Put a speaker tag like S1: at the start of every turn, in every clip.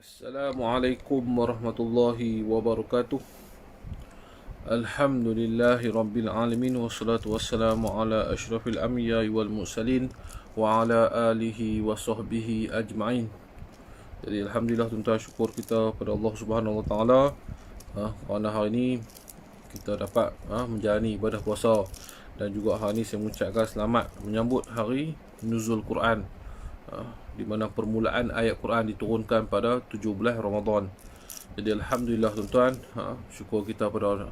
S1: Assalamualaikum warahmatullahi wabarakatuh. Alhamdulillahi rabbil alamin. Wassalatu wassalamu ala ashrafil anbiya wal mursalin wa ala alihi wa sahbihi ajma'in. Jadi alhamdulillah, tuan-tuan, syukur kita pada Allah Subhanahu wa taala kerana hari ini kita dapat menjalani ibadah puasa, dan juga hari ini saya mengucapkan selamat menyambut hari nuzul Quran, di mana permulaan ayat Quran diturunkan pada 17 Ramadan. Jadi alhamdulillah, tuan-tuan, syukur kita pada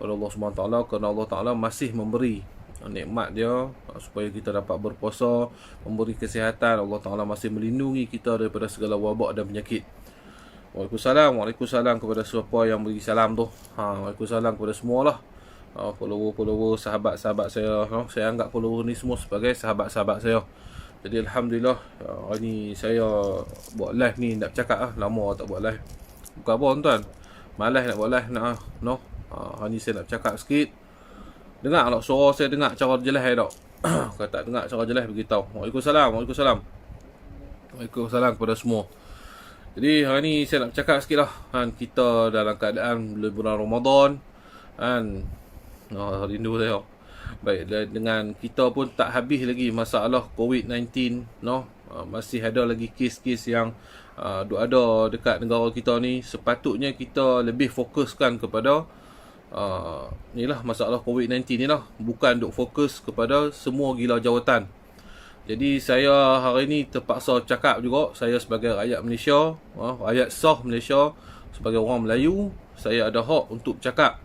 S1: Allah SWT, kerana Allah Ta'ala masih memberi nikmat dia supaya kita dapat berpuasa, memberi kesihatan. Allah Ta'ala masih melindungi kita daripada segala wabak dan penyakit. Waalaikumsalam kepada siapa yang beri salam tu. Waalaikumsalam kepada semualah, follower-follower, sahabat-sahabat saya. Saya anggap follower ni semua sebagai sahabat-sahabat saya. Jadi alhamdulillah, hari ni saya buat live ni, nak bercakap lama tak buat live. Bukan apa, tuan-tuan, malas nak buat live hari ni saya nak bercakap sikit. Dengar tak suara saya, dengar cara jelas tak? Kalau tak dengar cara jelas, beritahu. Waalaikumsalam kepada semua. Jadi hari ni saya nak bercakap sikit lah. Kita dalam keadaan bulan Ramadan, rindu saya. Baik, dengan kita pun tak habis lagi masalah COVID-19, masih ada lagi kes-kes yang ada dekat negara kita ni. Sepatutnya kita lebih fokuskan kepada masalah COVID-19 ni lah, bukan duk fokus kepada semua gila jawatan. Jadi saya hari ni terpaksa cakap juga, saya sebagai rakyat Malaysia, rakyat sah Malaysia, sebagai orang Melayu, saya ada hak untuk cakap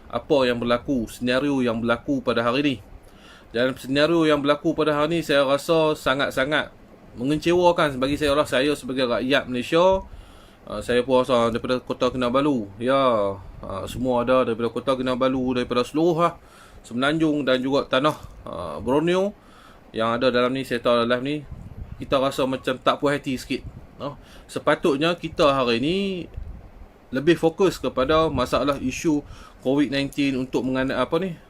S1: apa yang berlaku, senario yang berlaku pada hari ni. Dan senario yang berlaku pada hari ni saya rasa sangat-sangat mengecewakan bagi saya lah. Saya sebagai rakyat Malaysia, saya pun asal daripada Kota Kinabalu. Semua ada daripada Kota Kinabalu, daripada seluruh Semenanjung dan juga tanah Borneo yang ada dalam ni. Saya tahu dalam ni kita rasa macam tak puas hati sikit. Sepatutnya kita hari ni lebih fokus kepada masalah isu COVID-19 untuk menangani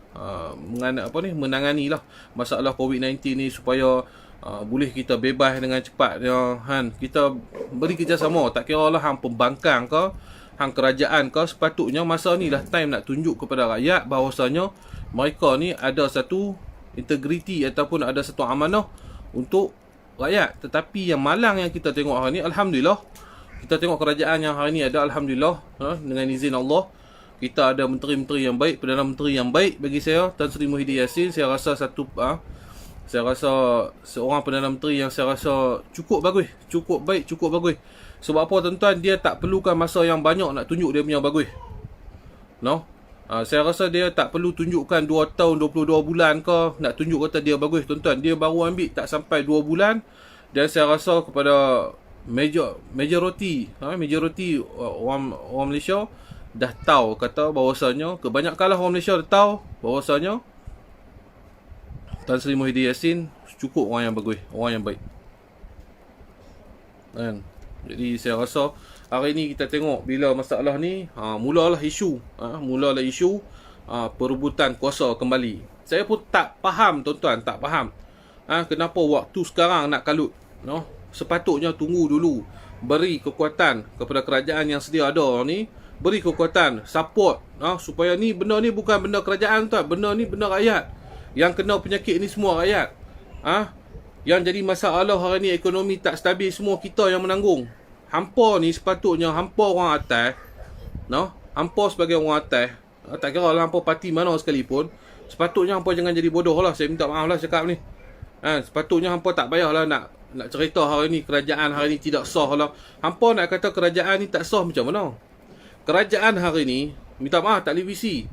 S1: lah masalah COVID-19 ni supaya boleh kita bebas dengan cepat. Kita beri kerjasama, tak kira lah hang pembangkang ke, hang kerajaan ke. Sepatutnya masa ni dah time nak tunjuk kepada rakyat bahawasanya mereka ni ada satu integriti ataupun ada satu amanah untuk rakyat. Tetapi yang malang yang kita tengok hari ni, alhamdulillah, kita tengok kerajaan yang hari ni ada, alhamdulillah, dengan izin Allah, kita ada menteri-menteri yang baik, Perdana Menteri yang baik bagi saya, Tan Sri Muhyiddin Yassin. Saya rasa seorang Perdana Menteri yang saya rasa cukup bagus, cukup baik, cukup bagus. Sebab apa, tuan-tuan? Dia tak perlukan masa yang banyak nak tunjuk dia punya bagus. Saya rasa dia tak perlu tunjukkan 2 tahun 22 bulan ke nak tunjuk kata dia bagus, tuan-tuan. Dia baru ambil tak sampai 2 bulan, dan saya rasa kepada majoriti orang Malaysia dah tahu kata bahawasanya, kebanyakanlah orang Malaysia dah tahu bahawasanya Tan Sri Muhyiddin Yassin cukup orang yang bagus, orang yang baik. Jadi saya rasa hari ni kita tengok bila masalah ni mulalah isu perebutan kuasa kembali. Saya pun tak faham, tuan-tuan, tak faham kenapa waktu sekarang nak kalut. Sepatutnya tunggu dulu, beri kekuatan kepada kerajaan yang sedia ada ni, beri kekuatan, support, supaya ni benda ni bukan benda kerajaan, tuan. Benda ni benda rakyat. Yang kena penyakit ni semua rakyat. Yang jadi masalah hari ni, ekonomi tak stabil, semua kita yang menanggung. Hampa ni sepatutnya hampa orang atas, hampa sebagai orang atas, tak kira lah hampa parti mana sekalipun, sepatutnya hampa jangan jadi bodoh lah. Saya minta maaf lah cakap ni. Sepatutnya hampa tak payahlah nak cerita hari ni kerajaan hari ni tidak sah lah. Hampa nak kata kerajaan ni tak sah macam mana? Kerajaan hari ni, minta maaf, tak boleh visi.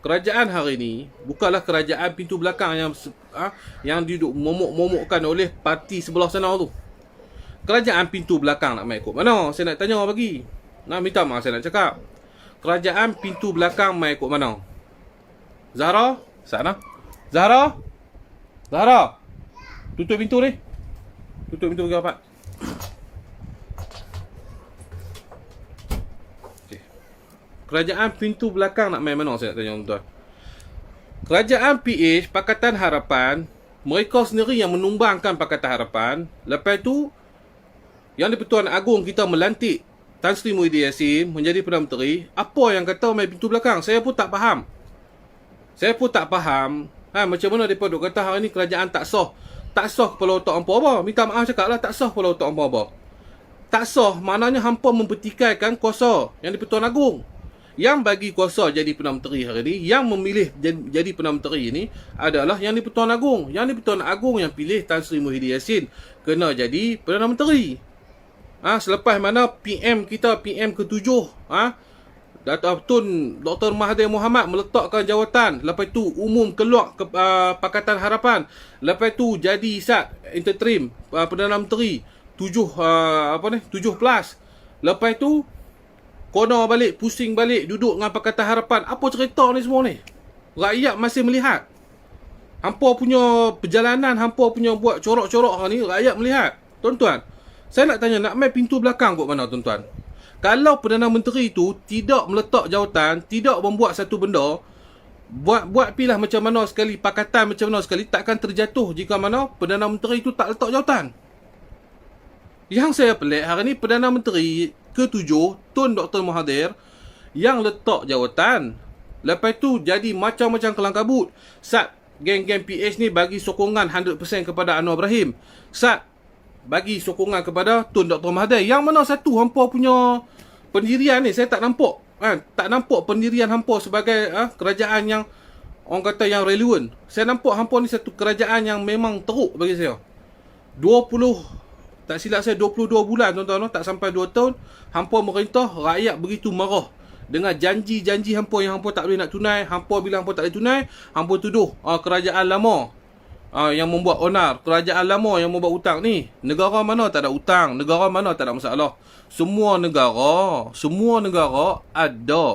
S1: Kerajaan hari ni bukanlah kerajaan pintu belakang yang duduk momok-momokkan oleh parti sebelah sana tu. Kerajaan pintu belakang nak main ikut mana? Saya nak tanya bagi. Minta maaf saya nak cakap. Kerajaan pintu belakang main ikut mana? Zahra? Sana? Zahra? Tutup pintu ni. Tutup pintu bagi rapat. Kerajaan pintu belakang nak main mana, saya nak tanya, tuan. Kerajaan PH, Pakatan Harapan, mereka sendiri yang menumbangkan Pakatan Harapan. Lepas tu Yang di-Pertuan Agong kita melantik Tan Sri Muhyiddin Yassin menjadi Perdana Menteri, apa yang kata main pintu belakang? Saya pun tak faham. Macam mana mereka duk kata hari ni kerajaan tak sah. Tak sah kepala otak hampa apa? Minta maaf cakap lah, tak sah kepala otak hampa apa? Tak sah maknanya hampa mempertikaikan kuasa yang di-Pertuan Agong. Yang bagi kuasa jadi Perdana Menteri hari ni, yang memilih jadi Perdana Menteri ini adalah yang di-Pertuan Agong. Yang di-Pertuan Agong yang pilih Tan Sri Muhyiddin Yassin kena jadi Perdana Menteri. Selepas mana PM kita, PM ke-7, Datuk Tun Dr. Mahathir Mohamad meletakkan jawatan. Lepas tu umum keluar ke Pakatan Harapan. Lepas tu jadi interim Perdana Menteri 7 plus. Lepas tu kono balik, pusing balik, duduk dengan Pakatan Harapan. Apa cerita ni semua ni? Rakyat masih melihat. Hampa punya perjalanan, hampa punya buat corak-corak ni, rakyat melihat. Tuan-tuan, saya nak tanya, nak main pintu belakang kot mana tuan-tuan? Kalau Perdana Menteri itu tidak meletak jawatan, tidak membuat satu benda, buat pilah macam mana sekali, pakatan macam mana sekali, takkan terjatuh jika mana Perdana Menteri itu tak letak jawatan. Yang saya pelik, hari ni Perdana Menteri ke-7, Tun Dr. Mahathir, yang letak jawatan. Lepas tu jadi macam-macam kelang kabut. Geng-geng PH ni bagi sokongan 100% kepada Anwar Ibrahim. Bagi sokongan kepada Tun Dr. Mahathir. Yang mana satu hampa punya pendirian ni saya tak nampak. Tak nampak pendirian hampa sebagai kerajaan yang orang kata yang relevan. Saya nampak hampa ni satu kerajaan yang memang teruk bagi saya. 22 bulan tuan-tuan, tak sampai 2 tahun hampa merintah, rakyat begitu marah dengan janji-janji hampa yang hampa tak boleh nak tunai. Hampa bilang hampa tak boleh tunai, hampa tuduh kerajaan lama yang membuat onar, kerajaan lama yang membuat hutang ni. Negara mana tak ada hutang, negara mana tak ada masalah. Semua negara ada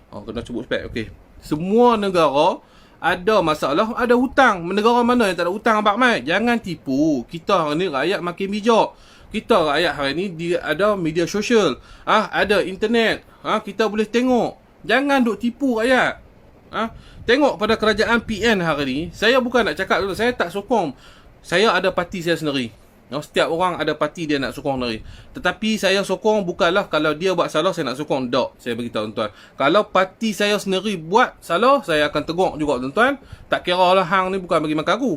S1: kena sebut spek. Okey, semua negara ada masalah, ada hutang. Negara mana yang tak ada hutang, abang mai? Jangan tipu. Kita hari ni rakyat makin bijak. Kita rakyat hari ni ada media sosial, ada internet, kita boleh tengok. Jangan duk tipu rakyat. Tengok pada kerajaan PN hari ni. Saya bukan nak cakap, saya tak sokong. Saya ada parti saya sendiri. Setiap orang ada parti dia nak sokong sendiri. Tetapi saya sokong bukanlah kalau dia buat salah saya nak sokong. Tak, saya beritahu tuan-tuan. Kalau parti saya sendiri buat salah, saya akan tegur juga tuan-tuan. Tak kira lah hang ni bukan bagi makan aku.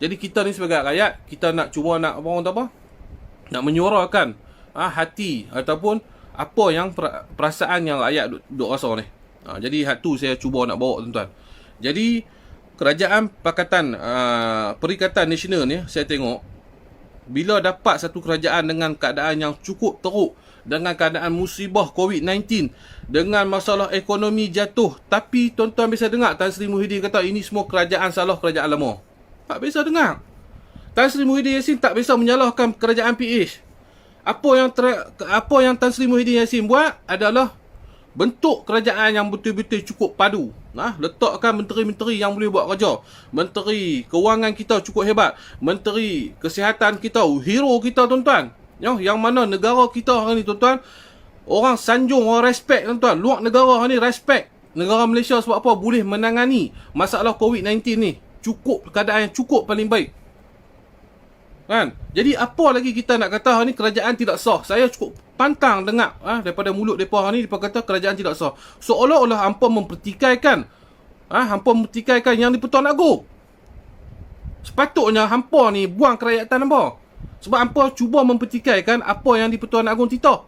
S1: Jadi kita ni sebagai rakyat, kita nak cuba nak nak menyuarakan hati ataupun apa yang perasaan yang rakyat duk rasa ni. Jadi hak tu saya cuba nak bawa tuan-tuan. Jadi kerajaan Pakatan Perikatan Nasional ni saya tengok bila dapat satu kerajaan dengan keadaan yang cukup teruk, dengan keadaan musibah COVID-19, dengan masalah ekonomi jatuh, tapi tuan-tuan bisa dengar Tan Sri Muhyiddin kata ini semua kerajaan salah kerajaan lama. Tak bisa dengar. Tan Sri Muhyiddin Yassin tak bisa menyalahkan kerajaan PH. Apa yang Tan Sri Muhyiddin Yassin buat adalah bentuk kerajaan yang betul-betul cukup padu. Letakkan menteri-menteri yang boleh buat kerja. Menteri Kewangan kita cukup hebat. Menteri Kesihatan kita, hero kita tuan-tuan. Yang mana negara kita hari ni tuan-tuan, orang sanjung, orang respect tuan-tuan. Luar negara hari ni respect negara Malaysia sebab apa? Boleh menangani masalah COVID-19 ni. Cukup, keadaan yang cukup paling baik. Jadi apa lagi kita nak kata hari ni kerajaan tidak sah? Saya cukup pantang dengar daripada mulut mereka hari ni, mereka kata kerajaan tidak sah. Seolah-olah hampa mempertikaikan yang di-Pertuan Agong. Sepatutnya hampa ni buang kerakyatan hampa. Sebab hampa cuba mempertikaikan apa yang di-Pertuan Agong titah.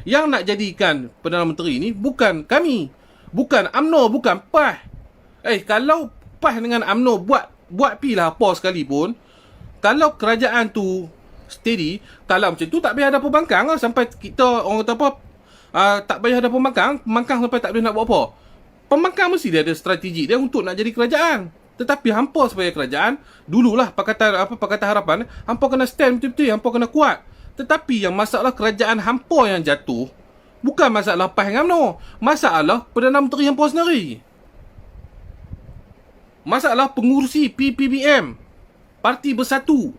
S1: Yang nak jadikan Perdana Menteri ni bukan kami, bukan UMNO, bukan PAS. Kalau PAS dengan UMNO buat pilah apa sekalipun, kalau kerajaan tu steady, kalau macam tu tak payah ada pembangkang lah, sampai kita orang kata apa, tak payah ada pembangkang sampai tak boleh nak buat apa. Pembangkang mesti dia ada strategi dia untuk nak jadi kerajaan. Tetapi hampa sebagai kerajaan, dululah Pakatan Harapan, hampa kena stand betul-betul, hampa kena kuat. Tetapi yang masalah kerajaan hampa yang jatuh, bukan masalah PAS dengan UMNO, masalah Perdana Menteri hampa sendiri. Masalah pengurusi PPBM, Parti Bersatu.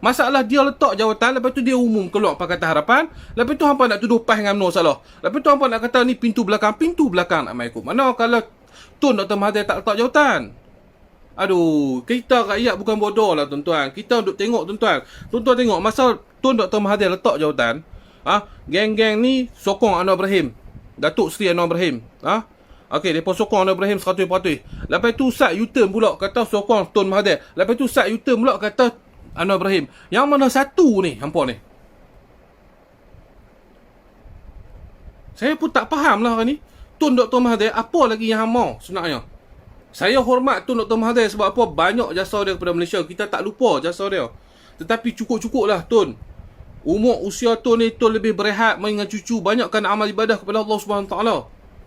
S1: Masalah dia letak jawatan, lepas tu dia umum keluar Pakatan Harapan, lepas tu hampa nak tuduh PAS dengan UMNO salah. Lepas tu hampa nak kata ni pintu belakang nak main ikut. Mana kalau Tun Dr. Mahathir tak letak jawatan? Aduh, kita rakyat bukan bodoh lah tuan-tuan. Kita duk tengok tuan-tuan. Tuan-tuan tengok masa Tun Dr. Mahathir letak jawatan, geng-geng ni sokong Anwar Ibrahim, Datuk Seri Anwar Ibrahim. Okey, mereka sokong Anwar Ibrahim 100%. Lepas tu Sat U-turn pula kata sokong Tun Mahathir. Lepas tu Sat U-turn pula kata Anwar Ibrahim. Yang mana satu ni hampa ni? Saya pun tak faham lah hari ni. Tun Dr. Mahathir apa lagi yang hang mau sebenarnya? Saya hormat Tun Dr. Mahathir sebab apa? Banyak jasa dia kepada Malaysia. Kita tak lupa jasa dia. Tetapi cukup-cukup lah Tun. Umur usia Tun ni Tun lebih berehat main dengan cucu. Banyakkan amal ibadah kepada Allah SWT.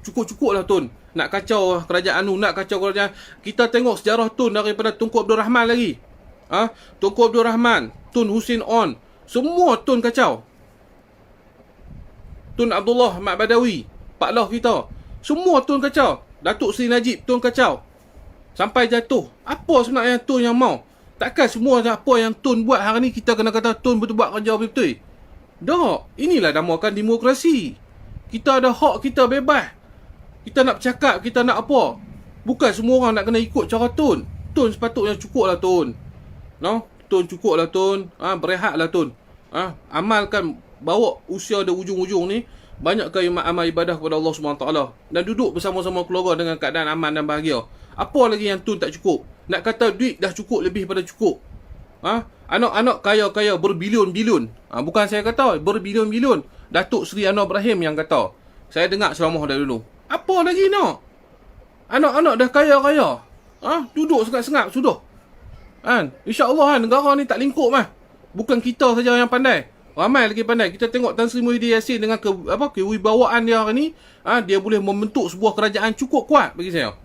S1: Cukup-cukup lah Tun. Nak kacau kerajaan tu. Nak kacau kerajaan. Kita tengok sejarah Tun daripada Tunku Abdul Rahman lagi. Tunku Abdul Rahman, Tun Hussein On. Semua Tun kacau. Tun Abdullah Mat Badawi, Pak Loh kita. Semua Tun kacau. Datuk Seri Najib Tun kacau. Sampai jatuh. Apa sebenarnya Tun yang mau? Takkan semua apa yang Tun buat hari ni kita kena kata Tun betul buat kerja betul-betul. Tak. Inilah namakan demokrasi. Kita ada hak, kita bebas. Kita nak bercakap, kita nak apa. Bukan semua orang nak kena ikut cara Tun. Tun sepatutnya cukup lah Tun. Tun cukup lah Tun. Berehat lah Tun. Amalkan, bawa usia dia ujung-ujung ni. Banyakkan amal ibadah kepada Allah SWT. Dan duduk bersama-sama keluarga dengan keadaan aman dan bahagia. Apa lagi yang Tun tak cukup? Nak kata duit dah cukup, lebih pada cukup. Anak-anak kaya-kaya berbilion-bilion. Bukan saya kata, berbilion-bilion. Datuk Seri Anwar Ibrahim yang kata. Saya dengar ceramah dah dulu. Apa lagi nak? Anak-anak dah kaya-kaya. Duduk sengap-sengap sudah. InsyaAllah negara ni tak lingkup mah. Bukan kita saja yang pandai. Ramai lagi pandai. Kita tengok Tan Sri Muhyiddin Yassin dengan kewibawaan dia hari ni. Dia boleh membentuk sebuah kerajaan cukup kuat bagi saya.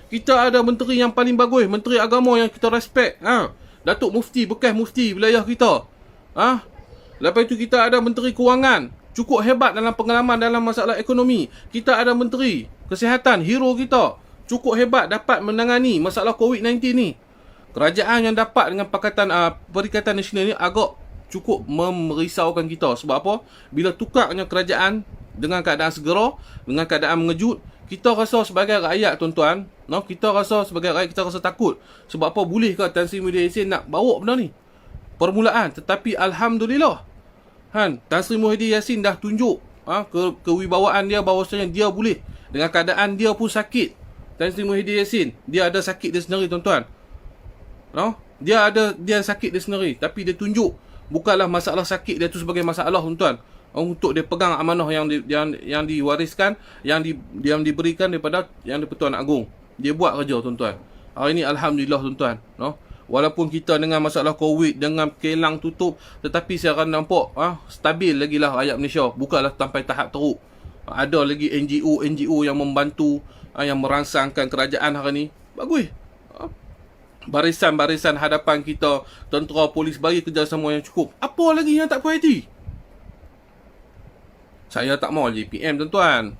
S1: Kita ada menteri yang paling bagus, menteri agama yang kita respect. Datuk Mufti, bekas Mufti wilayah kita. Lepas tu kita ada menteri kewangan, cukup hebat dalam pengalaman dalam masalah ekonomi. Kita ada menteri kesihatan, hero kita, cukup hebat dapat menangani masalah COVID-19 ni. Kerajaan yang dapat dengan Pakatan Perikatan Nasional ni agak cukup merisaukan kita. Sebab apa? Bila tukarnya kerajaan dengan keadaan segera, dengan keadaan mengejut, kita rasa sebagai rakyat tuan-tuan, kita rasa sebagai rakyat, kita rasa takut. Sebab apa? Bolehkah Tan Sri Muhyiddin Yassin nak bawa benda ni? Permulaan. Tetapi Alhamdulillah, Tan Sri Muhyiddin Yassin dah tunjuk kewibawaan dia, bahawasanya dia boleh. Dengan keadaan dia pun sakit, Tan Sri Muhyiddin Yassin, dia ada sakit dia sendiri tuan-tuan. Dia sakit dia sendiri, tapi dia tunjuk bukanlah masalah sakit dia tu sebagai masalah tuan-tuan. Untuk dia pegang amanah yang diwariskan, yang diberikan daripada Yang di-Pertuan Agong. Dia buat kerja tuan-tuan. Hari ni alhamdulillah tuan-tuan. Walaupun kita dengan masalah COVID, dengan kelang tutup, tetapi saya akan nampak stabil lagi lah rakyat Malaysia. Bukanlah sampai tahap teruk. Ada lagi NGO yang membantu, yang merangsangkan kerajaan hari ni. Bagus. Barisan-barisan hadapan kita, tentera, polis bagi kerjasama yang cukup. Apa lagi yang tak puas hati? Saya tak mau jadi PM tuan-tuan.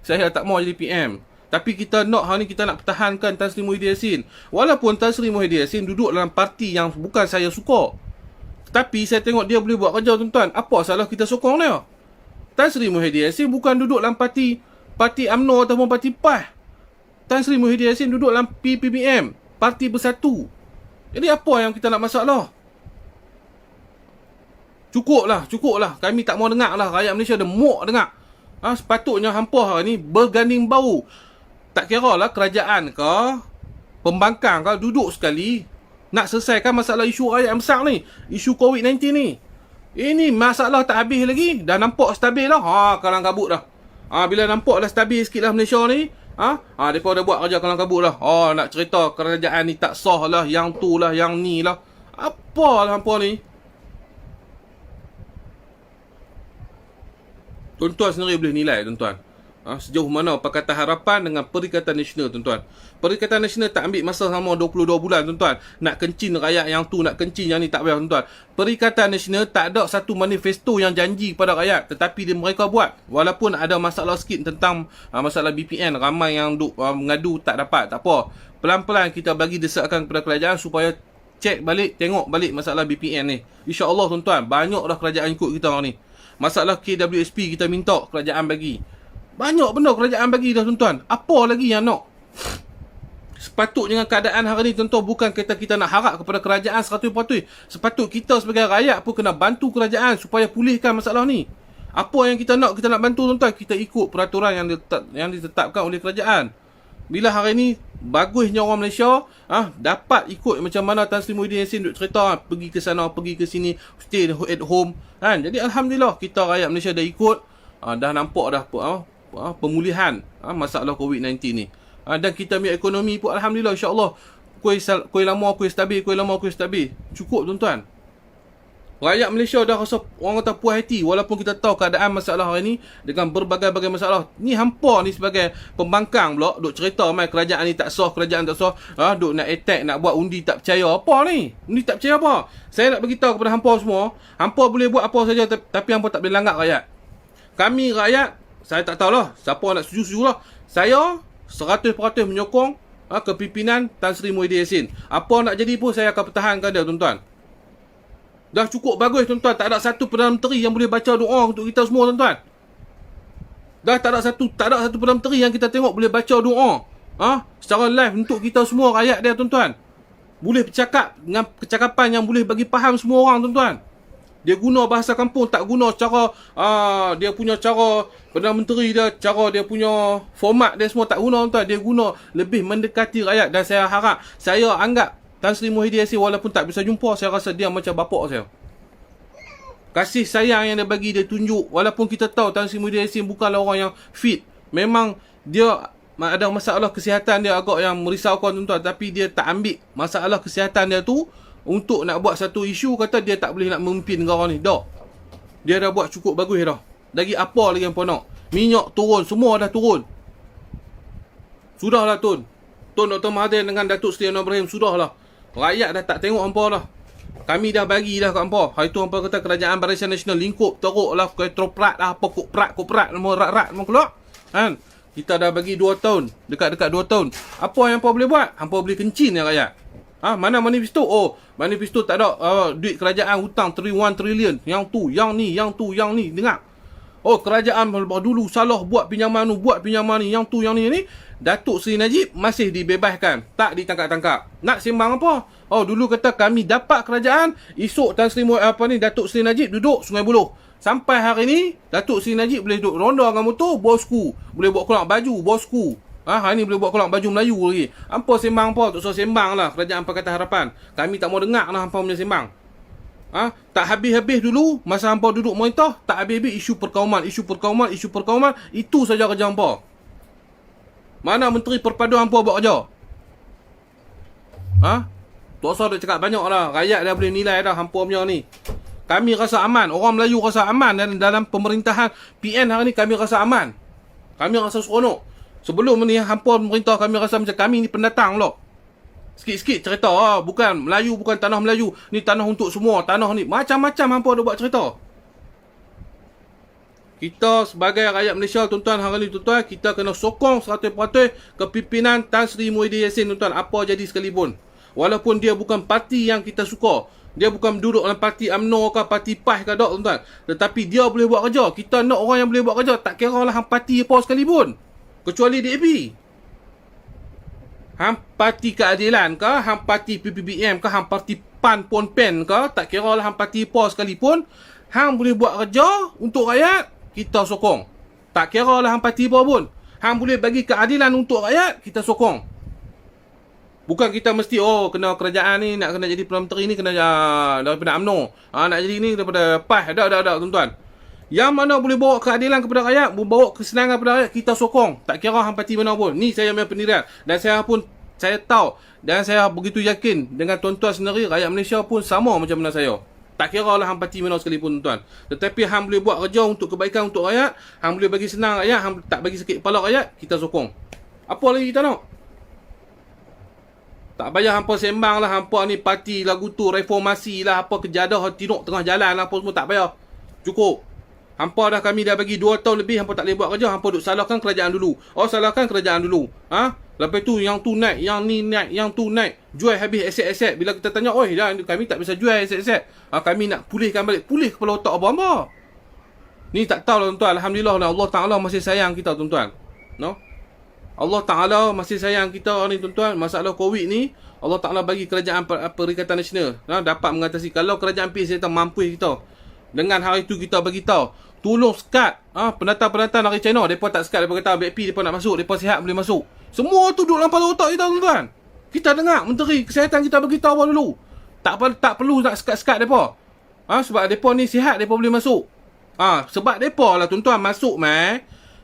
S1: Saya tak mau jadi PM. Tapi kita nak hari ni, kita nak pertahankan Tan Sri Muhyiddin Yassin. Walaupun Tan Sri Muhyiddin Yassin duduk dalam parti yang bukan saya suka. Tapi saya tengok dia boleh buat kerja tuan-tuan. Apa salah kita sokong dia? Tan Sri Muhyiddin Yassin bukan duduk dalam parti UMNO ataupun parti PAS. Tan Sri Muhyiddin Yassin duduk dalam PPBM, Parti Bersatu. Jadi apa yang kita nak masalah? Cukuplah. Kami tak mau dengar lah. Rakyat Malaysia dah muak dengar. Sepatutnya hampa hari ni berganding bahu. Tak kira lah kerajaan ke, pembangkang ke, duduk sekali nak selesaikan masalah isu rakyat besar ni. Isu COVID-19 ni. Ini masalah tak habis lagi. Dah nampak stabil lah. Kalang kabut dah. Bila nampak dah stabil sikit lah Malaysia ni, mereka dah buat kerja kalang kabut lah. Nak cerita kerajaan ni tak sah lah, yang tu lah, yang ni lah. Apa lah hampa ni? Tuan-tuan sendiri boleh nilai tuan-tuan. Sejauh mana Pakatan Harapan dengan Perikatan Nasional tuan-tuan. Perikatan Nasional tak ambil masa sama 22 bulan tuan-tuan. Nak kencing rakyat yang tu, nak kencing yang ni, tak payah tuan-tuan. Perikatan Nasional tak ada satu manifesto yang janji kepada rakyat, tetapi mereka buat. Walaupun ada masalah sikit tentang masalah BPN, ramai yang mengadu tak dapat, tak apa. Pelan-pelan kita bagi desakan kepada kerajaan supaya cek balik, tengok balik masalah BPN ni. InsyaAllah tuan-tuan, banyak dah kerajaan ikut kita orang ni. Masalah KWSP kita minta kerajaan bagi. Banyak benda kerajaan bagi dah tuan-tuan. Apa lagi yang nak? sepatutnya dengan keadaan hari ni tuan-tuan, bukan kita nak harap kepada kerajaan 100%. Sepatut kita sebagai rakyat pun kena bantu kerajaan supaya pulihkan masalah ni. Apa yang kita nak bantu tuan-tuan, kita ikut peraturan yang ditetapkan oleh kerajaan. Bila hari ni bagusnya orang Malaysia dapat ikut macam mana Tan Sri Muhyiddin Yassin duk cerita, pergi ke sana, pergi ke sini, stay at home kan. Jadi alhamdulillah kita rakyat Malaysia dah ikut, dah nampak dah pemulihan masalah COVID-19 ni. Dan kita punya ekonomi pun alhamdulillah insya-Allah kuih lama kuih stabil, cukup tuan-tuan. Rakyat Malaysia dah rasa, orang kata, puas hati walaupun kita tahu keadaan masalah hari ni dengan berbagai-bagai masalah. Ni hampa ni sebagai pembangkang pula duk cerita mai kerajaan ni tak sah, duk nak attack, nak buat undi tak percaya. Apa ni? Undi tak percaya apa? Saya nak beritahu kepada hampa semua, hampa boleh buat apa saja tapi hampa tak boleh langgar rakyat. Kami rakyat, saya tak tahulah siapa nak setuju lah. Saya 100% menyokong kepimpinan Tan Sri Muhyiddin Yassin. Apa nak jadi pun saya akan pertahankan dia tuan-tuan. Dah cukup bagus tuan-tuan. Tak ada satu Perdana Menteri yang boleh baca doa untuk kita semua tuan-tuan. Dah tak ada satu Perdana Menteri yang kita tengok boleh baca doa secara live untuk kita semua rakyat dia tuan-tuan. Boleh bercakap dengan kecakapan yang boleh bagi faham semua orang tuan-tuan. Dia guna bahasa kampung, tak guna cara dia punya cara Perdana Menteri dia, cara dia punya format dia semua tak guna tuan. Dia guna lebih mendekati rakyat. Dan saya harap, saya anggap Tan Sri Muhyiddin Yassin walaupun tak bisa jumpa, saya rasa dia macam bapak saya. Kasih sayang yang dia bagi, dia tunjuk. Walaupun kita tahu Tan Sri Muhyiddin Yassin bukanlah orang yang fit, memang dia ada masalah kesihatan dia agak yang merisaukan tuan-tuan, tapi dia tak ambil masalah kesihatan dia tu untuk nak buat satu isu, kata dia tak boleh nak memimpin negara ni. Dah, dia dah buat cukup bagus dah. Lagi apa lagi yang pun nak? Minyak turun, semua dah turun. Sudahlah Tun Dr. Mahathir dengan Datuk Seri Anwar Ibrahim, sudahlah. Rakyat dah tak tengok hampa dah. Kami dah bagi dah kat hampa. Hari tu hampa kata kerajaan Barisan Nasional lingkup teruk lah, ketroprat lah, apa koprat nama rat-rat mau keluar kan. Kita dah bagi 2 tahun, dekat-dekat 2 tahun. Apa yang hampa boleh buat? Hampa boleh kencin ya rakyat. Mana manifesto? Oh, manifesto tak ada duit kerajaan hutang 1 trilion. Yang tu, yang ni. Dengar. Oh, kerajaan dulu salah buat pinjaman ni, yang tu, yang ni. Datuk Seri Najib masih dibebaskan, tak ditangkap-tangkap. Nak sembang apa? Oh, dulu kata kami dapat kerajaan, esok Datuk Seri Najib duduk Sungai Buloh. Sampai hari ni, Datuk Seri Najib boleh duduk ronda dengan motor, bosku. Boleh buat keluar baju, bosku. Hari ni boleh buat keluar baju Melayu lagi. Hampa sembang apa? Tak usah sembang lah kerajaan Pakatan Harapan. Kami tak mau dengar lah hampa punya sembang. Tak habis-habis dulu masa hampa duduk merintah, tak habis-habis isu perkauman. Itu saja kerja hampa. Mana Menteri Perpaduan hampa buat kerja? Tak usah duk cakap banyak lah. Rakyat dah boleh nilai dah hampa punya ni. Kami rasa aman. Orang Melayu rasa aman dalam pemerintahan PN hari ni. Kami rasa aman. Kami rasa seronok. Sebelum ni hampa pemerintah kami rasa macam kami ni pendatang loh. Sikit-sikit cerita bukan Melayu, bukan tanah Melayu, ni tanah untuk semua, tanah ni macam-macam hampa dah buat cerita. Kita sebagai rakyat Malaysia tuan-tuan, hari ni tuan-tuan, kita kena sokong 100% kepimpinan Tan Sri Muhyiddin Yassin tuan-tuan, apa jadi sekalipun. Walaupun dia bukan parti yang kita suka, dia bukan duduk dalam parti UMNO ke parti PAS ke tak tuan-tuan, tetapi dia boleh buat kerja. Kita nak orang yang boleh buat kerja, tak kira lah hang parti apa sekalipun, kecuali DAP. Hang parti keadilan ke, hang parti PPBM ke, hang parti PAN Pon Pen ke, tak kira lah hang parti apa sekalipun, hang boleh buat kerja untuk rakyat, kita sokong. Tak kira lah hang parti apa pun, hang boleh bagi keadilan untuk rakyat, kita sokong. Bukan kita mesti kena kerajaan ni, nak kena jadi Perdana Menteri ni kena daripada UMNO, nak jadi ni daripada PAS. Ada tuan-tuan. Yang mana boleh bawa keadilan kepada rakyat, bawa kesenangan kepada rakyat, kita sokong. Tak kira hang parti mana pun. Ni saya punya pendirian. Dan saya tahu dan saya begitu yakin dengan tuan-tuan sendiri, rakyat Malaysia pun sama macam mana saya. Tak kira lah hang parti mana sekalipun tuan. Tetapi hang boleh buat kerja untuk kebaikan untuk rakyat, hang boleh bagi senang rakyat, hang tak bagi sakit kepala rakyat, kita sokong. Apa lagi kita nak? Tak payah hampa sembang lah, hampa ni parti lagu tu, reformasi lah, apa kejadah, tinuk tengah jalan lah, apa semua, tak payah. Cukup. Kami dah bagi 2 tahun lebih, hampa tak boleh buat kerja, hampa duk salahkan kerajaan dulu. Salahkan kerajaan dulu. Lepas tu yang tu naik, yang ni naik, yang tu naik. Jual habis aset-aset. Bila kita tanya, kami tak bisa jual aset-aset. Kami nak pulihkan balik. Pulih kepala otak apa-apa. Ni tak tahu lah tuan-tuan. Alhamdulillah Allah Ta'ala masih sayang kita tuan-tuan. No? Allah Ta'ala masih sayang kita ni tuan-tuan. Masalah Covid ni, Allah Ta'ala bagi kerajaan Perikatan Nasional dapat mengatasi. Kalau kerajaan PSA mampu kita, dengan hari tu kita bagi tahu, tolong sekat pendatang-pendatang dari China. Mereka tak sekat, mereka kata BAP mereka nak masuk, mereka sihat boleh masuk. Semua tu duduk dalam kepala otak kita tuan-tuan. Kita dengar Menteri Kesihatan kita bagi tahu dulu. Tak perlu nak sekat-sekat mereka. Sebab mereka ni sihat, mereka boleh masuk. Sebab mereka lah tuan-tuan masuk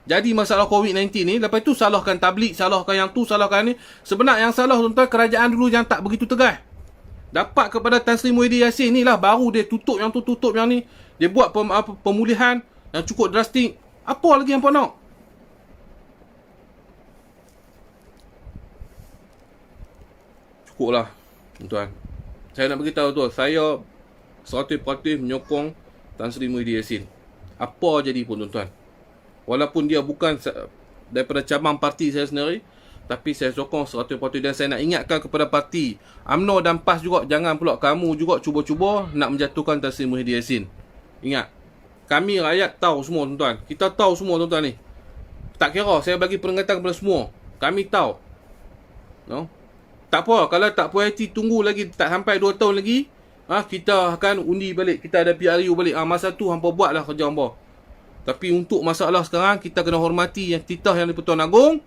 S1: jadi masalah COVID-19 ni. Lepas tu salahkan tablik, salahkan yang tu, salahkan ni. Sebenarnya yang salah tuan-tuan, kerajaan dulu yang tak begitu tegas. Dapat kepada Tan Sri Muhyiddin Yassin ni lah, baru dia tutup yang tu, tutup yang ni. Dia buat pemulihan yang cukup drastik. Apa lagi yang apa nak? Cukup lah tuan-tuan. Saya nak beritahu tu, saya 100% menyokong Tan Sri Muhyiddin Yassin. Apa jadi pun tuan-tuan. Walaupun dia bukan daripada cabang parti saya sendiri, tapi saya sokong 100%. Dan saya nak ingatkan kepada parti UMNO dan PAS juga, jangan pula kamu juga cuba-cuba nak menjatuhkan Tan Sri Muhyiddin Yassin. Ingat, kami rakyat tahu semua tuan-tuan. Kita tahu semua tuan-tuan ni. Tak kira, saya bagi peringatan kepada semua. Kami tahu. No? Tak apa, kalau tak puas hati, tunggu lagi, tak sampai 2 tahun lagi, kita akan undi balik. Kita ada PRU balik. Masa tu hampa buatlah kerja hampa. Tapi untuk masalah sekarang, kita kena hormati yang titah yang di-Pertuan Agong,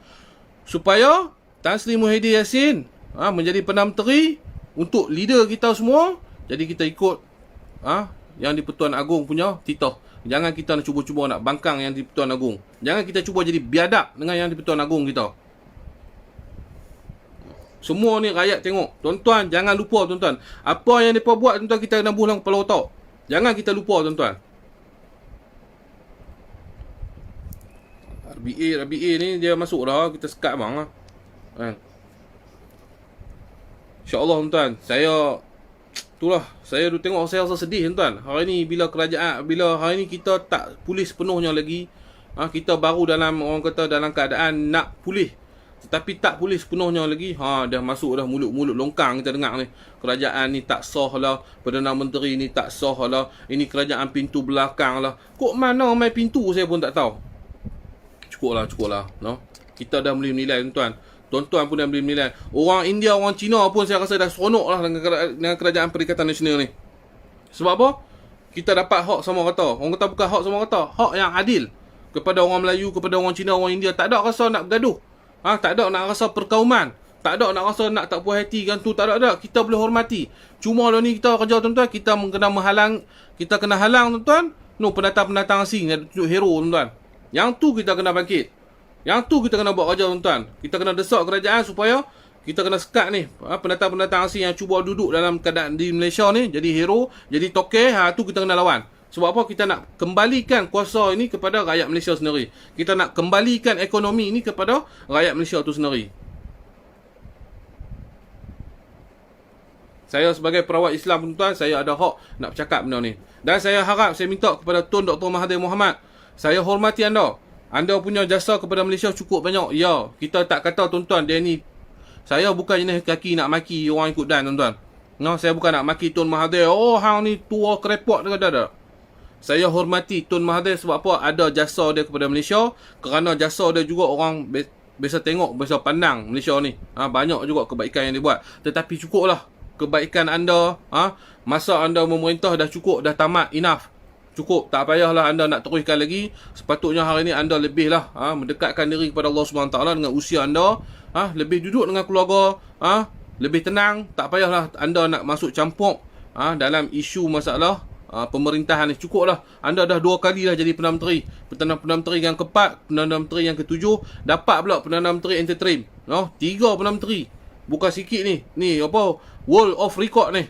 S1: supaya Tan Sri Muhyiddin Yassin menjadi Perdana Menteri untuk leader kita semua. Jadi kita ikut yang di-Pertuan Agong punya titah. Jangan kita nak cuba-cuba nak bangkang yang di-Pertuan Agong. Jangan kita cuba jadi biadab dengan yang di-Pertuan Agong kita. Semua ni rakyat tengok. Tuan-tuan, jangan lupa tuan-tuan. Apa yang mereka buat tuan-tuan, kita kena buang kepala otak. Jangan kita lupa tuan-tuan. RBA ni dia masuk dah, kita sekat bang InsyaAllah tuan-tuan. Saya dulu tengok, saya rasa sedih tuan-tuan. Hari ni bila hari ni kita tak pulih sepenuhnya lagi. Kita baru dalam, orang kata, dalam keadaan nak pulih, tetapi tak pulih sepenuhnya lagi. Dah masuk dah mulut-mulut longkang kita dengar ni. Kerajaan ni tak sah lah, Perdana Menteri ni tak sah lah, ini kerajaan pintu belakang lah. Kok mana main pintu saya pun tak tahu. Cukup lah, no? Kita dah boleh menilai tuan-tuan. Tuan-tuan pun dah boleh menilai. Orang India, orang Cina pun saya rasa dah seronok lah dengan kerajaan Perikatan Nasional ni. Sebab apa? Kita dapat hak sama rata. Orang kata bukan hak sama rata, hak yang adil. Kepada orang Melayu, kepada orang Cina, orang India. Tak ada rasa nak bergaduh. Tak ada nak rasa perkauman. Tak ada nak rasa nak tak puas hati kan tu. Tak ada. Kita boleh hormati. Cuma lah ni kita kerja tuan-tuan, kita kena menghalang. Kita kena halang tuan-tuan. Pendatang-pendatang asing yang tunjuk hero tuan-tuan. Yang tu kita kena bangkit. Yang tu kita kena buat kerja tuan-tuan. Kita kena desak kerajaan supaya kita kena sekat ni pendatang-pendatang asing yang cuba duduk dalam keadaan di Malaysia ni, jadi hero, jadi tokeh. Tu kita kena lawan. Sebab apa? Kita nak kembalikan kuasa ini kepada rakyat Malaysia sendiri. Kita nak kembalikan ekonomi ini kepada rakyat Malaysia tu sendiri. Saya sebagai perawat Islam tuan-tuan, saya ada hak nak bercakap benda ni. Dan saya harap, saya minta kepada Tun Dr. Mahathir Mohamad, saya hormati anda. Anda punya jasa kepada Malaysia cukup banyak. Ya, kita tak kata tuan-tuan, dia ni, saya bukan jenis kaki nak maki orang ikut dan tuan-tuan. Saya bukan nak maki Tun Mahathir. Hang ni tua kerepot ke tak. Saya hormati Tun Mahathir sebab apa? Ada jasa dia kepada Malaysia. Kerana jasa dia juga orang biasa tengok, biasa pandang Malaysia ni. Banyak juga kebaikan yang dia buat. Tetapi cukuplah kebaikan anda. Masa anda memerintah dah cukup, dah tamat, enough. Cukup, tak payahlah anda nak teruskan lagi. Sepatutnya hari ni anda lebihlah mendekatkan diri kepada Allah SWT dengan usia anda. Lebih duduk dengan keluarga, lebih tenang. Tak payahlah anda nak masuk campur dalam isu masalah pemerintahan ni. Cukuplah. Anda dah 2 kali dah jadi Perdana Menteri. Perdana Menteri yang ke-4, Perdana Menteri yang ke-7, dapat pula Perdana Menteri interim. 3 Perdana Menteri. Bukan sikit ni. Ni apa? World of record ni.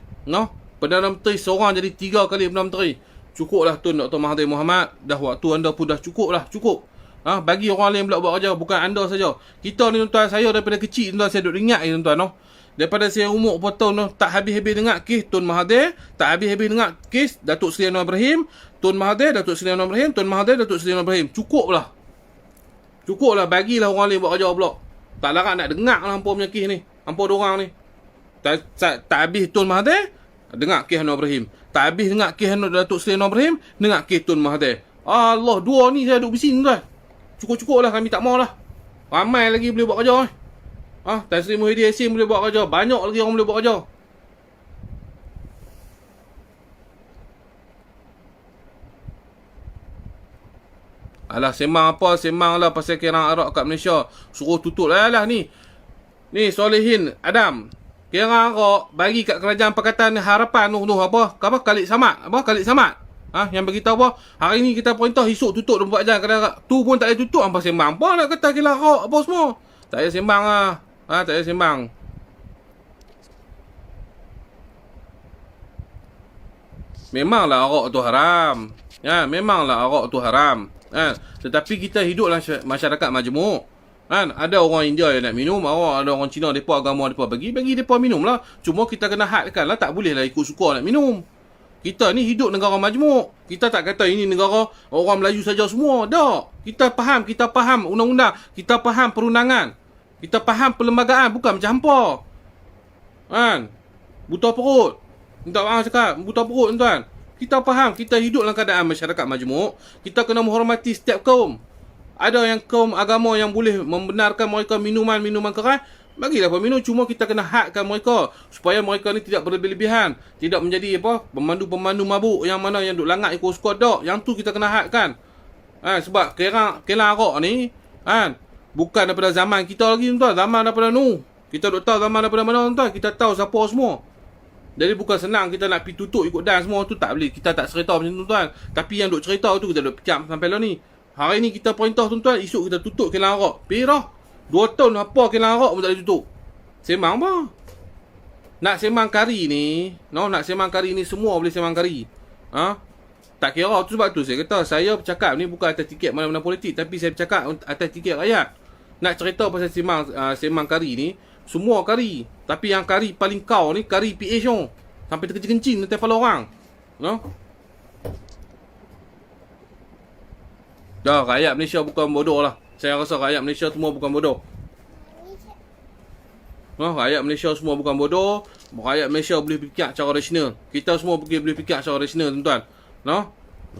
S1: Perdana Menteri seorang jadi 3 kali Perdana Menteri. Cukuplah Tun Dr. Mahathir Mohamad. Dah waktu anda pun dah cukup lah. Cukup. Bagi orang lain pula buat kerja. Bukan anda saja. Kita ni tuan-tuan, saya daripada kecil tuan-tuan, saya duduk ingat ni tuan-tuan. Daripada saya umur berapa tahun, tak habis-habis dengar kes Tun Mahathir. Tak habis-habis dengar kes Datuk Seri Anwar Ibrahim. Tun Mahathir, Datuk Seri Anwar Ibrahim. Tun Mahathir, Datuk Seri Anwar Ibrahim. Cukuplah. Bagilah orang lain buat kerja pula. Tak larat nak dengar lah hampa punya kes ni. Hampa dorang ni. Tak habis Tun Mahathir, dengar kes Anwar Ibrahim. Tak habis dengar kes Datuk Seri Anwar Ibrahim, dengar kes Tun Mahathir. Allah, 2 ni saya duduk bising tuan. Cukup-cukup lah, kami tak mau lah. Ramai lagi boleh buat kerja. Tan Sri Muhyiddin Yassin boleh buat kerja. Banyak lagi orang boleh buat kerja. Alah, sembang apa? Sembang lah pasal kirang arak kat Malaysia. Suruh tutup lah ni. Ni Solehin Adam. Kirang arak bagi kat kerajaan Pakatan Harapan tu apa? Khalid Samad. Khalid Samad. Yang beritahu apa? Hari ni kita perintah esok tutup 24 jam. Kadang tu pun tak boleh tutup. Apa sembang? Apa nak kata kirang arak apa semua? Tak payah sembang lah. Tak payah sembang. Memanglah arak tu haram. Memanglah arak tu haram. Tetapi kita hidup dalam masyarakat majmuk. Ada orang India yang nak minum, ada orang Cina, mereka agama mereka bagi mereka minum lah. Cuma kita kena hadkan lah, tak boleh lah ikut suka nak minum. Kita ni hidup negara majmuk. Kita tak kata ini negara orang Melayu saja semua. Tak. Kita faham undang-undang, kita faham perundangan, kita faham perlembagaan, bukan macam hampa. Buta perut. Minta maaf cakap, buta perut tuan. Kita faham, kita hidup dalam keadaan masyarakat majmuk. Kita kena menghormati setiap kaum. Ada yang kaum agama yang boleh membenarkan mereka minuman keras, bagilah peminum. Cuma kita kena hadkan mereka supaya mereka ni tidak berlebih-lebihan, tidak menjadi pemandu-pemandu mabuk yang mana yang duk langat ikut suka dak. Yang tu kita kena hadkan. Sebab kelang arak ni bukan daripada zaman kita lagi tuan, zaman daripada Nuh. Kita duk tahu zaman daripada mana tuan, kita tahu siapa semua. Jadi bukan senang kita nak pergi tutup ikut dan semua tu, tak boleh. Kita tak cerita macam tu tuan. Tapi yang duk cerita tu kita duk pecam sampai lah ni. Hari ni kita perintah tuan-tuan, esok kita tutup kilang arak. Perah 2 tahun apa kilang arak pun tak boleh tutup. Sembang apa? Nak sembang kari ni, nak sembang kari ni semua boleh sembang kari. Tak kira tu, sebab tu saya kata saya bercakap ni bukan atas tiket mana-mana politik, tapi saya bercakap atas tiket rakyat. Nak cerita pasal sembang kari ni, semua kari. Tapi yang kari paling kau ni kari PH tu. Sampai terkencing-kencing nanti kepala orang. Dah, rakyat Malaysia bukan bodoh lah. Saya rasa rakyat Malaysia semua bukan bodoh. Rakyat Malaysia semua bukan bodoh. Rakyat Malaysia boleh fikir secara rasional. Kita semua boleh fikir secara rasional tuan-tuan.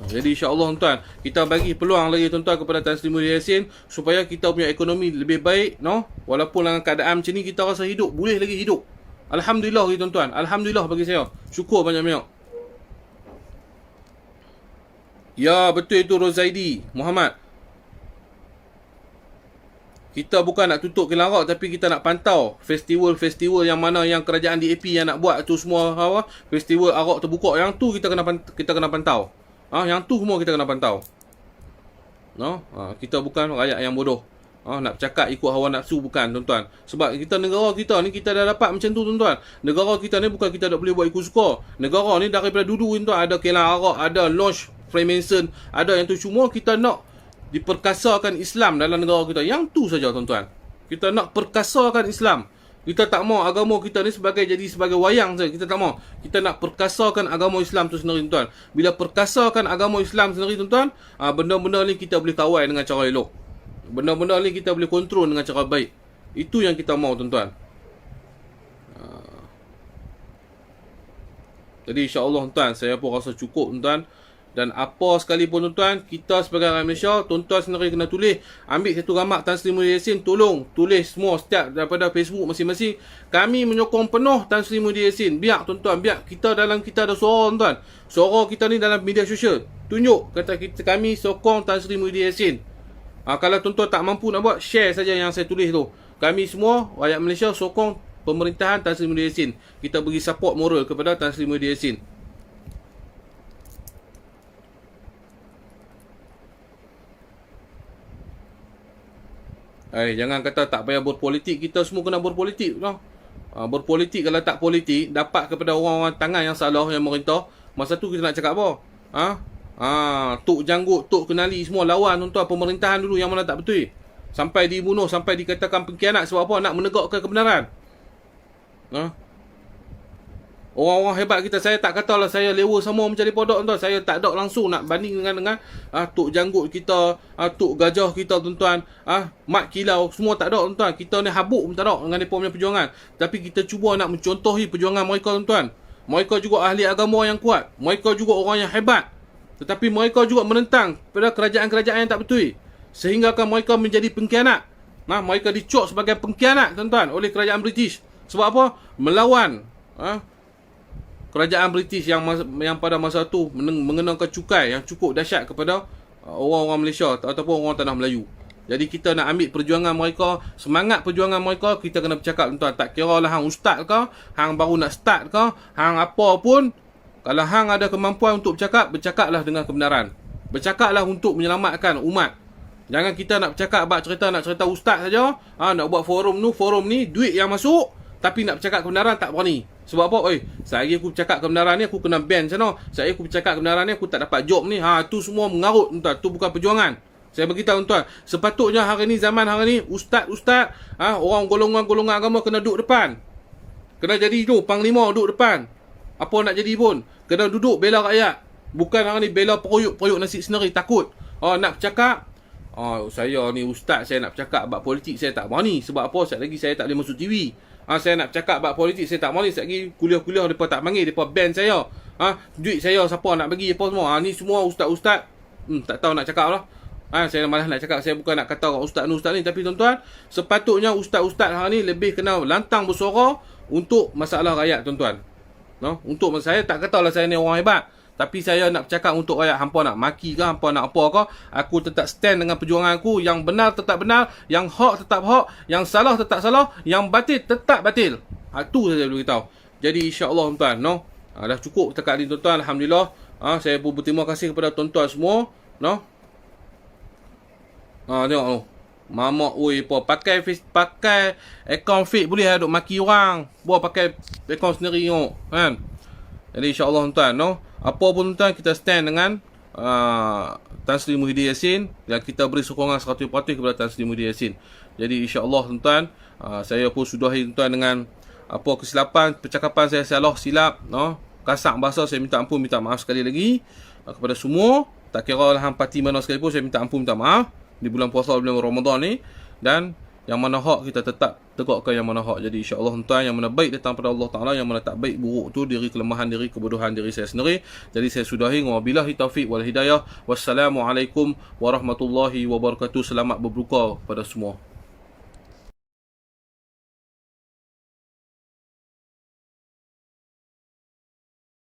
S1: Jadi insya-Allah tuan-tuan, kita bagi peluang lagi tuan-tuan kepada Tan Sri Muhyiddin Yassin supaya kita punya ekonomi lebih baik, walaupun dalam keadaan macam ni kita rasa hidup, boleh lagi hidup. Alhamdulillah lagi tuan-tuan. Alhamdulillah bagi saya. Syukur banyak-banyak. Ya, betul itu Rozaidi Muhammad. Kita bukan nak tutup kilang arak, tapi kita nak pantau festival-festival yang mana yang kerajaan DAP yang nak buat tu semua, festival arak terbuka, yang tu kita kena pantau. Yang tu semua kita kena pantau. Kita bukan rakyat yang bodoh. Nak bercakap ikut hawa nafsu, bukan tuan-tuan. Sebab negara kita ni kita dah dapat macam tu tuan-tuan. Negara kita ni bukan kita tak boleh buat ikut suka. Negara ni daripada dulu tuan, ada kilang arak, ada launch Freemason, ada yang tu. Cuma kita nak diperkasakan Islam dalam negara kita. Yang tu saja tuan-tuan. Kita nak perkasakan Islam. Kita tak mau agama kita ni sebagai wayang saja. Kita tak mau. Kita nak perkasakan agama Islam tu sendiri tuan-tuan. Bila perkasakan agama Islam sendiri tuan-tuan, benda-benda ni kita boleh kawal dengan cara elok. Benda-benda ni kita boleh kontrol dengan cara baik. Itu yang kita mau tuan-tuan. Jadi insya-Allah tuan, saya pun rasa cukup tuan. Dan apa sekalipun tuan-tuan, kita sebagai rakyat Malaysia, tuan-tuan sendiri kena tulis. Ambil satu gambar Tan Sri Muhyiddin Yassin, tolong tulis semua setiap daripada Facebook masing-masing. Kami menyokong penuh Tan Sri Muhyiddin Yassin. Biar tuan-tuan, biar kita dalam kita ada suara tuan-tuan. Suara kita ni dalam media sosial. Tunjuk kata kami sokong Tan Sri Muhyiddin Yassin. Kalau tuan-tuan tak mampu nak buat, share saja yang saya tulis tu. Kami semua rakyat Malaysia sokong pemerintahan Tan Sri Muhyiddin Yassin. Kita beri support moral kepada Tan Sri Muhyiddin Yassin. Jangan kata tak payah berpolitik. Kita semua kena berpolitik. Berpolitik, kalau tak politik, dapat kepada orang-orang tangan yang salah yang merintah. Masa tu kita nak cakap apa? Tok janggut, tok kenali semua lawan tuan-tuan pemerintahan dulu yang mana tak betul. Sampai dibunuh, sampai dikatakan pengkhianat. Sebab apa? Nak menegakkan kebenaran. Orang-orang hebat kita, saya tak katalah saya lewa sama macam daripada tuan-tuan. Saya tak ada langsung nak banding dengan tok janggut kita, tok gajah kita tuan-tuan, mat kilau, semua tak ada tuan-tuan. Kita ni habuk pun tak ada dengan mereka punya perjuangan. Tapi kita cuba nak mencontohi perjuangan mereka tuan-tuan. Mereka juga ahli agama yang kuat. Mereka juga orang yang hebat. Tetapi mereka juga menentang pada kerajaan-kerajaan yang tak betul. Sehinggakan mereka menjadi pengkhianat. Mereka dicop sebagai pengkhianat tuan-tuan oleh kerajaan British. Sebab apa? Melawan kerajaan British yang pada masa tu mengenakan cukai yang cukup dahsyat kepada orang-orang Malaysia ataupun orang tanah Melayu. Jadi kita nak ambil perjuangan mereka, semangat perjuangan mereka, kita kena bercakap tuan-tuan. Tak kira lah hang ustaz ke, hang baru nak start ke, hang apa pun, kalau hang ada kemampuan untuk bercakap, bercakaplah dengan kebenaran. Bercakaplah untuk menyelamatkan umat. Jangan kita nak bercakap nak cerita ustaz saja, nak buat forum ni, duit yang masuk, tapi nak bercakap kebenaran tak berani. Sebab apa? Sehari aku bercakap kebenaran ni, aku kena ban sana. Sehari aku bercakap kebenaran ni, aku tak dapat job ni. Tu semua mengarut tuan-tuan. Tu bukan perjuangan. Saya beritahu tuan-tuan, sepatutnya hari ni, zaman hari ni, ustaz-ustaz, orang golongan-golongan agama kena duduk depan. Kena jadi tu, panglima duduk depan. Apa nak jadi pun, kena duduk bela rakyat. Bukan hari ni bela peruyuk nasi sendiri, takut. Nak bercakap, saya ni ustaz, saya nak bercakap bab politik, saya tak berani. Sebab apa? Sekejap lagi saya tak boleh masuk TV. Saya nak bercakap bab politik, saya tak berani. Sekejap lagi kuliah-kuliah mereka tak panggil, mereka ban saya. Duit saya siapa nak bagi apa semua. Ni semua ustaz-ustaz tak tahu nak cakap lah. Saya malah nak cakap, saya bukan nak kata orang ustaz ni, tapi tuan-tuan, sepatutnya ustaz-ustaz hari ni lebih kena lantang bersuara untuk masalah rakyat tuan-tuan. Untuk saya tak katalah saya ni orang hebat, tapi saya nak bercakap untuk rakyat. Hampa nak maki ke, hampa nak apa ke, aku tetap stand dengan perjuangan aku. Yang benar tetap benar, yang hak tetap hak, yang salah tetap salah, yang batil tetap batil. Tu saya boleh beritahu. Jadi insya-Allah tuan-tuan, dah cukup setakat ni tuan-tuan. Alhamdulillah. Saya pun berterima kasih kepada tuan-tuan semua. Tengok tu. Mamak pakai akaun fake boleh duk maki orang. Buat pakai akaun sendiri tengok kan. Jadi insya-Allah tuan-tuan, apa pun tuan-tuan, kita stand dengan Tan Sri Muhyiddin Yassin dan kita beri sokongan 100% kepada Tan Sri Muhyiddin Yassin. Jadi insya-Allah tuan-tuan, saya pun sudahi tuan-tuan dengan apa kesilapan percakapan saya salah silap, kasar bahasa, saya minta ampun, minta maaf sekali lagi kepada semua. Tak kira lah hang parti mana sekalipun, saya minta ampun, minta maaf di bulan puasa, bulan Ramadan ni. Dan yang mana hak, kita tetap tegakkan yang mana hak. Jadi insya-Allah tuan, yang mana baik datang pada Allah Taala, yang mana tak baik buruk tu diri kelemahan diri, kebodohan diri saya sendiri. Jadi saya sudahi, wabillahi taufik wal hidayah. Wassalamualaikum warahmatullahi wabarakatuh. Selamat berbuka pada semua.